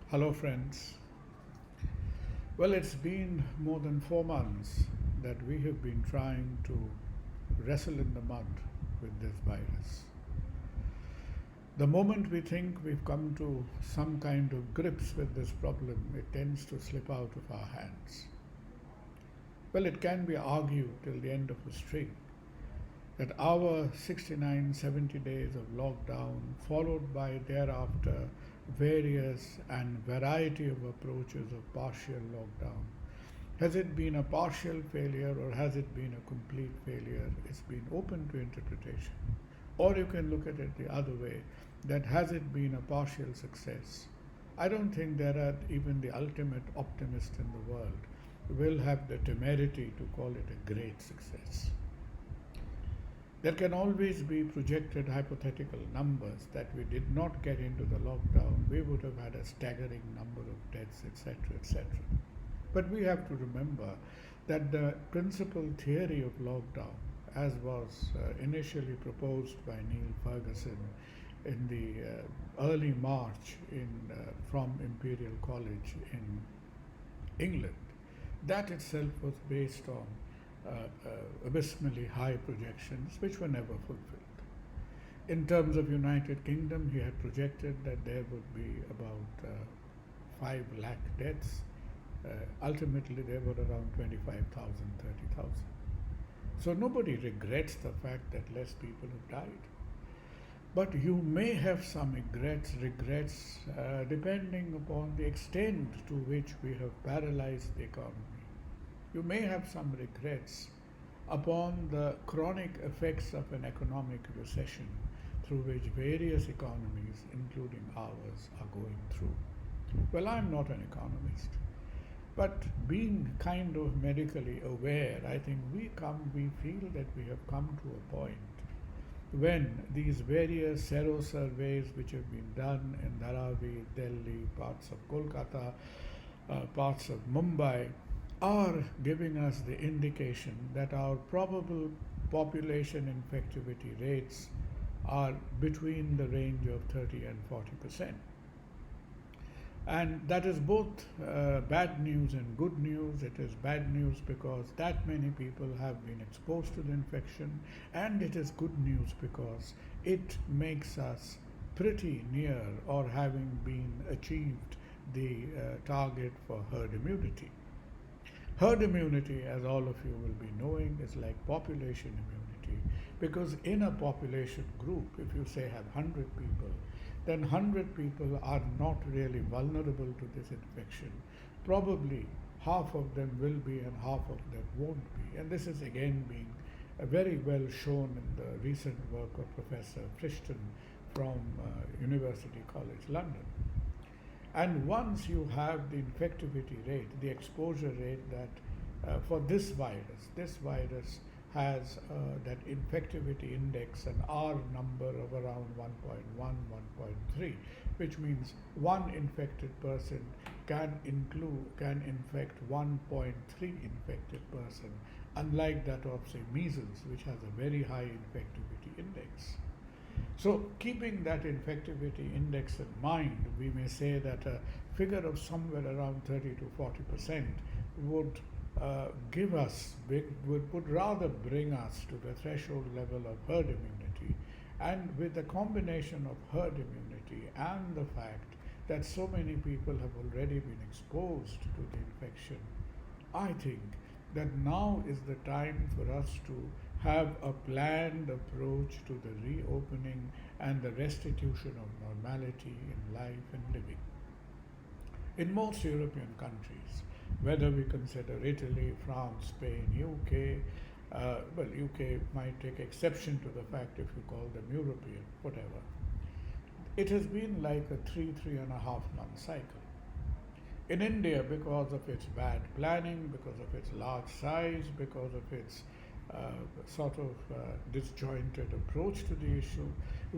Hello, friends. Well, it's been more than 4 months that we have been trying to wrestle in the mud with this virus. The moment we think we've come to some kind of grips with this problem, it tends to slip out of our hands. Well, it can be argued till the end of the string that our 69, 70 days of lockdown, followed by thereafter various and variety of approaches of partial lockdown, has it been a partial failure or has it been a complete failure? It's been open to interpretation. Or you can look at it the other way, that has it been a partial success? I don't think there are even the ultimate optimist in the world will have the temerity to call it a great success. There can always be projected hypothetical numbers that we did not get into the lockdown, we would have had a staggering number of deaths, etc., etc. But we have to remember that the principal theory of lockdown, as was initially proposed by Neil Ferguson in the early March from Imperial College in England, that itself was based on abysmally high projections which were never fulfilled. In terms of United Kingdom, he had projected that there would be about 5 lakh deaths. Ultimately, there were around 25,000, 30,000. So nobody regrets the fact that less people have died. But you may have some regrets depending upon the extent to which we have paralyzed the economy. You may have some regrets upon the chronic effects of an economic recession through which various economies, including ours, are going through. Well, I'm not an economist, but being kind of medically aware, I think we feel that we have come to a point when these various sero surveys which have been done in Dharavi, Delhi, parts of Kolkata, parts of Mumbai, are giving us the indication that our probable population infectivity rates are between the range of 30 and 40%. And that is both bad news and good news. It is bad news because that many people have been exposed to the infection, and it is good news because it makes us pretty near or having been achieved the target for herd immunity. Herd immunity, as all of you will be knowing, is like population immunity, because in a population group, if you say have 100 people, then 100 people are not really vulnerable to this infection. Probably half of them will be and half of them won't be. And this is again being very well shown in the recent work of Professor Frishton from University College London. And once you have the infectivity rate, the exposure rate that for this virus has that infectivity index, an R number of around 1.1, 1.3, which means one infected person can infect 1.3 infected person, unlike that of, say, measles, which has a very high infectivity index. So keeping that infectivity index in mind, we may say that a figure of somewhere around 30 to 40% would would rather bring us to the threshold level of herd immunity. And with the combination of herd immunity and the fact that so many people have already been exposed to the infection, I think that now is the time for us to have a planned approach to the reopening and the restitution of normality in life and living. In most European countries, whether we consider Italy, France, Spain, UK, UK might take exception to the fact if you call them European, whatever. It has been like a 3.5 month cycle. In India, because of its bad planning, because of its large size, because of its disjointed approach to the issue,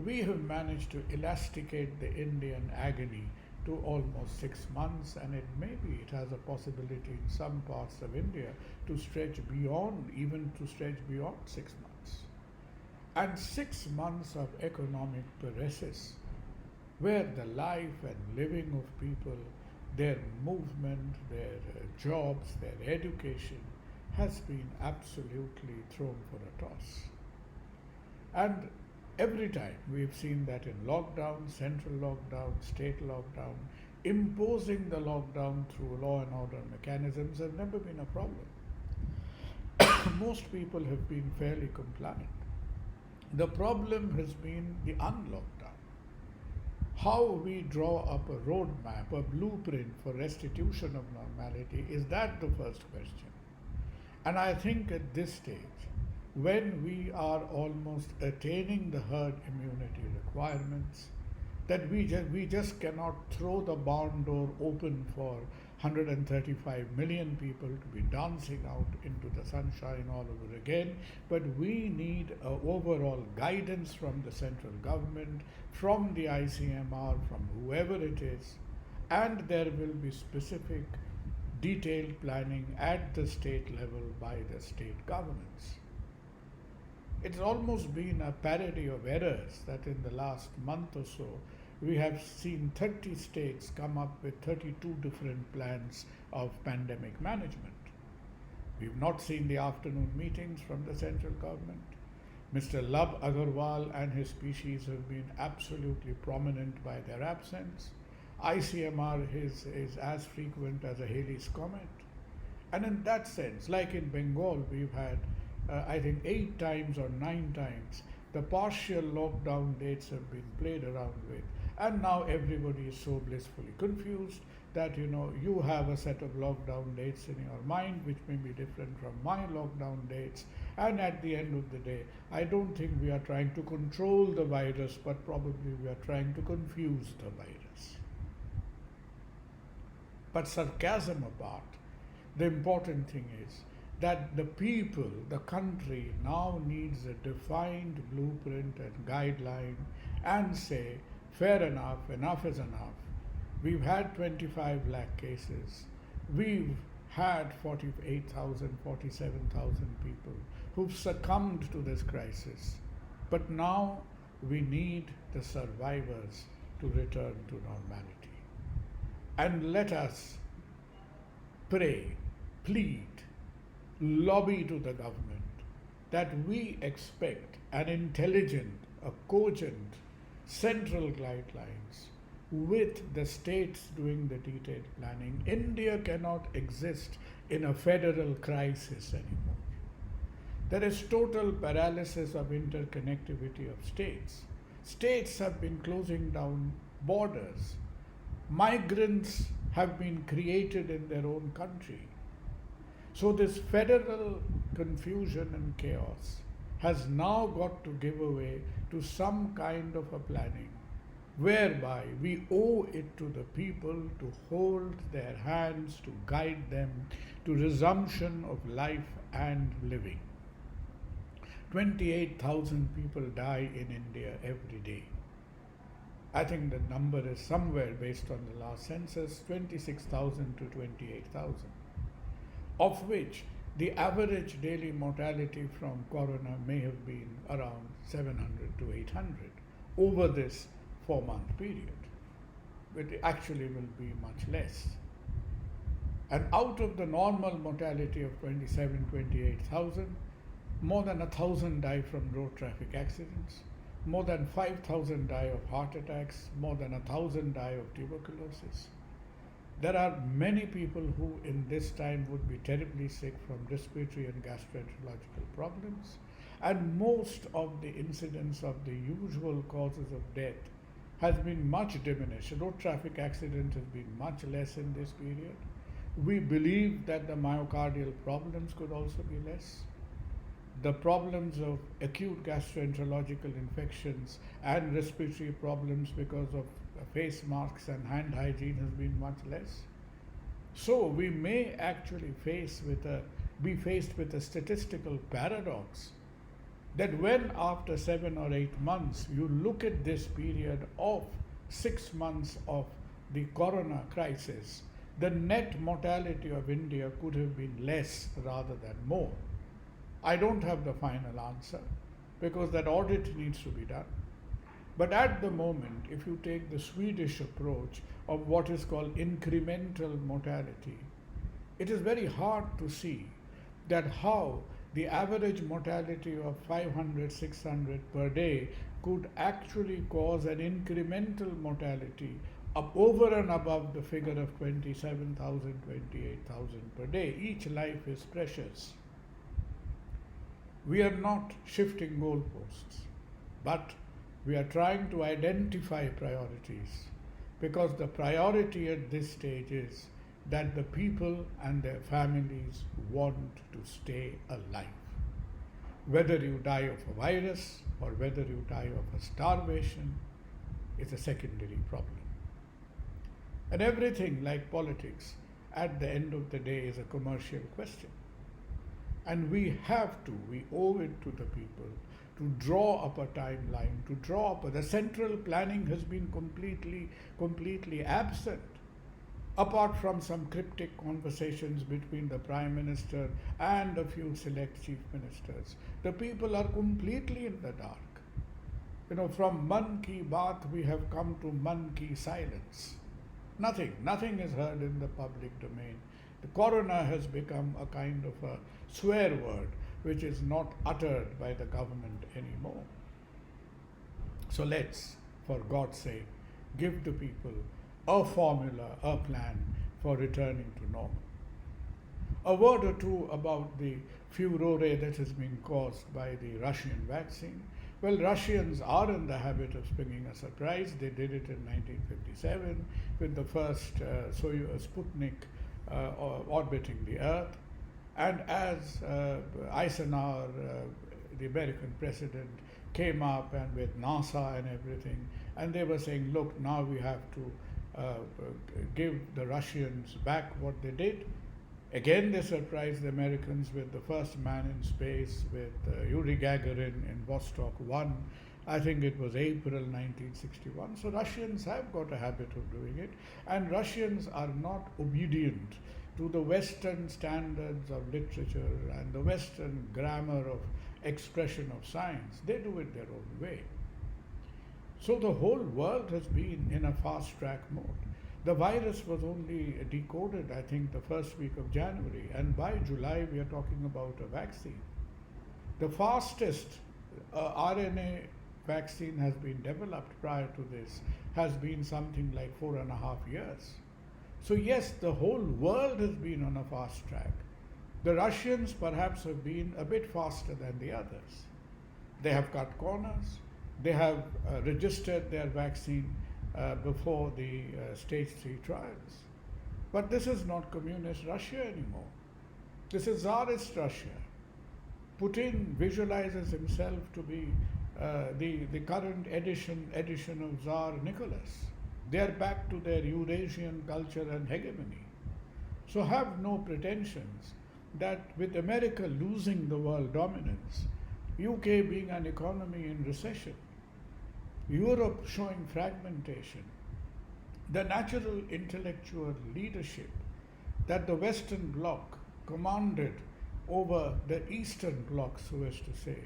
we have managed to elasticate the Indian agony to almost 6 months, and it has a possibility in some parts of India to stretch beyond 6 months. And 6 months of economic paresis, where the life and living of people their movement, their jobs, their education has been absolutely thrown for a toss. And every time we've seen that in lockdown, central lockdown, state lockdown, imposing the lockdown through law and order mechanisms has never been a problem. Most people have been fairly compliant. The problem has been the unlockdown. How we draw up a roadmap, a blueprint for restitution of normality, is that the first question? And I think at this stage, when we are almost attaining the herd immunity requirements, that we just cannot throw the barn door open for 135 million people to be dancing out into the sunshine all over again, but we need overall guidance from the central government, from the ICMR, from whoever it is, and there will be specific detailed planning at the state level by the state governments. It's almost been a parody of errors that in the last month or so we have seen 30 states come up with 32 different plans of pandemic management. We've not seen the afternoon meetings from the central government. Mr. Lab Agarwal and his species have been absolutely prominent by their absence. ICMR is as frequent as a Halley's Comet. And in that sense, like in Bengal, we've had, I think, 8 times or 9 times, the partial lockdown dates have been played around with. And now everybody is so blissfully confused that, you have a set of lockdown dates in your mind which may be different from my lockdown dates. And at the end of the day, I don't think we are trying to control the virus, but probably we are trying to confuse the virus. But sarcasm apart, the important thing is that the people, the country now needs a defined blueprint and guideline and say, fair enough is enough. We've had 25 lakh cases. We've had 48,000, 47,000 people who've succumbed to this crisis. But now we need the survivors to return to normality. And let us pray, plead, lobby to the government that we expect an intelligent, a cogent, central guidelines with the states doing the detailed planning. India cannot exist in a federal crisis anymore. There is total paralysis of interconnectivity of states. States have been closing down borders. Migrants have been created in their own country. So this federal confusion and chaos has now got to give way to some kind of a planning whereby we owe it to the people to hold their hands, to guide them to resumption of life and living. 28,000 people die in India every day. I think the number is somewhere, based on the last census, 26,000 to 28,000, of which the average daily mortality from corona may have been around 700 to 800 over this 4-month period. But it actually will be much less. And out of the normal mortality of 28,000, more than 1,000 die from road traffic accidents, more than 5,000 die of heart attacks, more than 1,000 die of tuberculosis. There are many people who in this time would be terribly sick from respiratory and gastroenterological problems, and most of the incidence of the usual causes of death has been much diminished. Road traffic accidents have been much less in this period. We believe that the myocardial problems could also be less. The problems of acute gastroenterological infections and respiratory problems because of face masks and hand hygiene has been much less. So we may actually be faced with a statistical paradox that when after 7 or 8 months you look at this period of 6 months of the corona crisis, the net mortality of India could have been less rather than more. I don't have the final answer because that audit needs to be done. But at the moment, if you take the Swedish approach of what is called incremental mortality, it is very hard to see that how the average mortality of 500, 600 per day could actually cause an incremental mortality up over and above the figure of 27,000, 28,000 per day. Each life is precious. We are not shifting goalposts, but we are trying to identify priorities, because the priority at this stage is that the people and their families want to stay alive. Whether you die of a virus or whether you die of a starvation is a secondary problem. And everything, like politics, at the end of the day is a commercial question. And we owe it to the people to draw up a timeline, to draw up the central planning has been completely absent, apart from some cryptic conversations between the Prime Minister and a few select chief ministers. The people are completely in the dark. From Man Ki Baat we have come to Man Ki silence. Nothing is heard in the public domain. The corona has become a kind of a swear word which is not uttered by the government anymore. So let's, for God's sake, give the people a formula, a plan for returning to normal. A word or two about the furore that has been caused by the Russian vaccine. Well, Russians are in the habit of springing a surprise. They did it in 1957 with the first Sputnik orbiting the Earth. And as Eisenhower, the American president, came up and with NASA and everything, and they were saying, look, now we have to give the Russians back what they did. Again, they surprised the Americans with the first man in space with Yuri Gagarin in Vostok 1. I think it was April 1961. So Russians have got a habit of doing it, and Russians are not obedient to the Western standards of literature and the Western grammar of expression of science. They do it their own way. So the whole world has been in a fast-track mode. The virus was only decoded, I think, the first week of January, and by July we are talking about a vaccine. The fastest RNA vaccine has been developed prior to this has been something like 4.5 years. So yes, the whole world has been on a fast track. The Russians perhaps have been a bit faster than the others. They have cut corners. They have registered their vaccine before the stage 3 trials. But this is not communist Russia anymore. This is Tsarist Russia. Putin visualizes himself to be the current edition of Tsar Nicholas. They are back to their Eurasian culture and hegemony. So have no pretensions that with America losing the world dominance, UK being an economy in recession, Europe showing fragmentation, the natural intellectual leadership that the Western Bloc commanded over the Eastern Bloc, so as to say,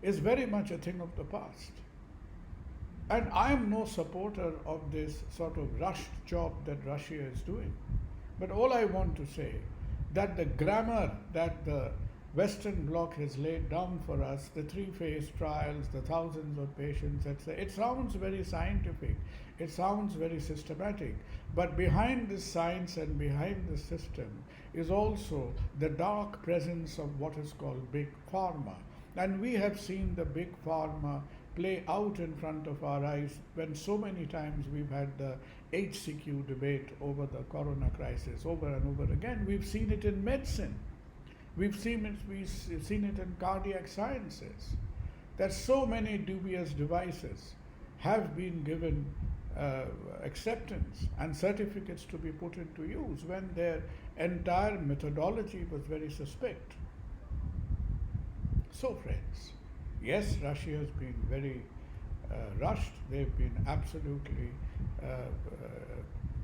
is very much a thing of the past. And I am no supporter of this sort of rushed job that Russia is doing. But all I want to say, that the grammar that the Western Bloc has laid down for us, the 3-phase trials, the thousands of patients, etc., it sounds very scientific, it sounds very systematic, but behind this science and behind this system is also the dark presence of what is called Big Pharma. And we have seen the Big Pharma play out in front of our eyes when so many times we've had the HCQ debate over the corona crisis over and over again. We've seen it in medicine. We've seen it in cardiac sciences, that so many dubious devices have been given acceptance and certificates to be put into use when their entire methodology was very suspect. So friends, yes, Russia has been very rushed. They've been absolutely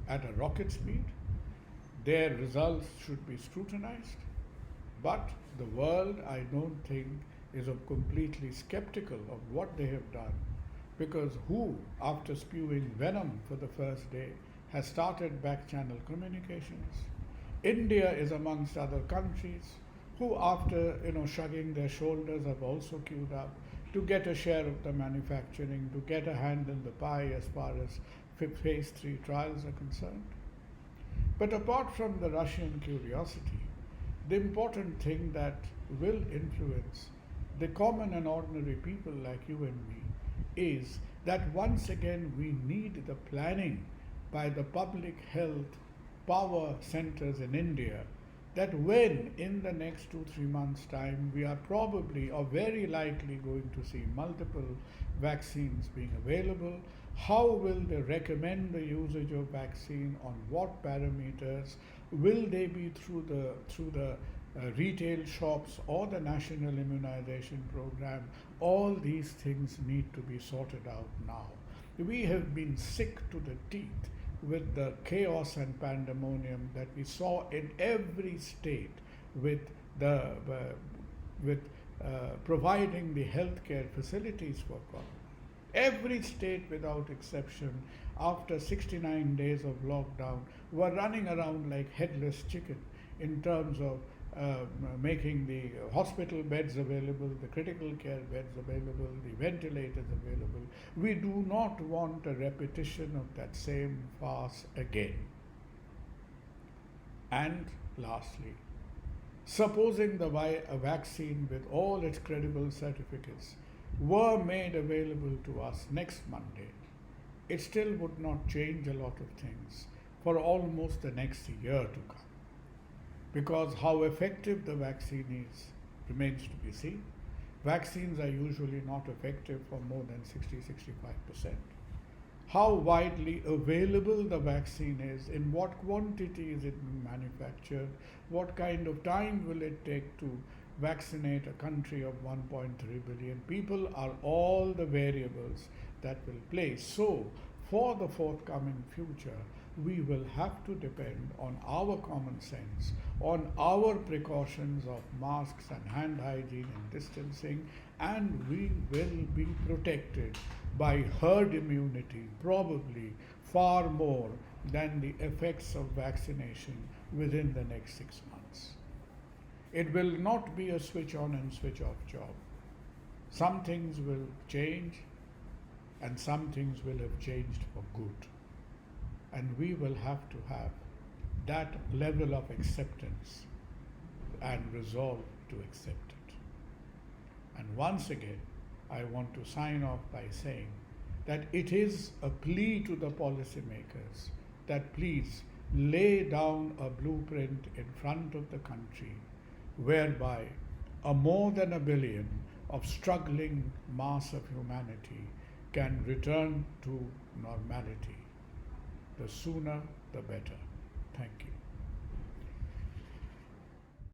at a rocket speed. Their results should be scrutinized. But the world, I don't think, is completely skeptical of what they have done. Because who, after spewing venom for the first day, has started back channel communications? India is amongst other countries who, after shrugging their shoulders, have also queued up to get a share of the manufacturing, to get a hand in the pie as far as phase 3 trials are concerned. But apart from the Russian curiosity, the important thing that will influence the common and ordinary people like you and me is that once again we need the planning by the public health power centers in India, that when in the next 2-3 months time we are probably or very likely going to see multiple vaccines being available, how will they recommend the usage of vaccine, on what parameters, will they be through the retail shops or the national immunization program? All these things need to be sorted out now. We have been sick to the teeth with the chaos and pandemonium that we saw in every state with providing the healthcare facilities for COVID. Every state without exception, after 69 days of lockdown, were running around like headless chicken in terms of making the hospital beds available, the critical care beds available, the ventilators available. We do not want a repetition of that same farce again. And lastly, supposing a vaccine with all its credible certificates were made available to us next Monday, it still would not change a lot of things for almost the next year to come. Because how effective the vaccine is remains to be seen. Vaccines are usually not effective for more than 60-65%. How widely available the vaccine is, in what quantity is it being manufactured, what kind of time will it take to vaccinate a country of 1.3 billion people are all the variables that will play. So, for the forthcoming future, we will have to depend on our common sense, on our precautions of masks and hand hygiene and distancing, and we will be protected by herd immunity, probably far more than the effects of vaccination within the next 6 months. It will not be a switch on and switch off job. Some things will change and some things will have changed for good. And we will have to have that level of acceptance and resolve to accept it. And once again, I want to sign off by saying that it is a plea to the policymakers that please lay down a blueprint in front of the country whereby a more than a billion of struggling mass of humanity can return to normality. The sooner, the better. Thank you.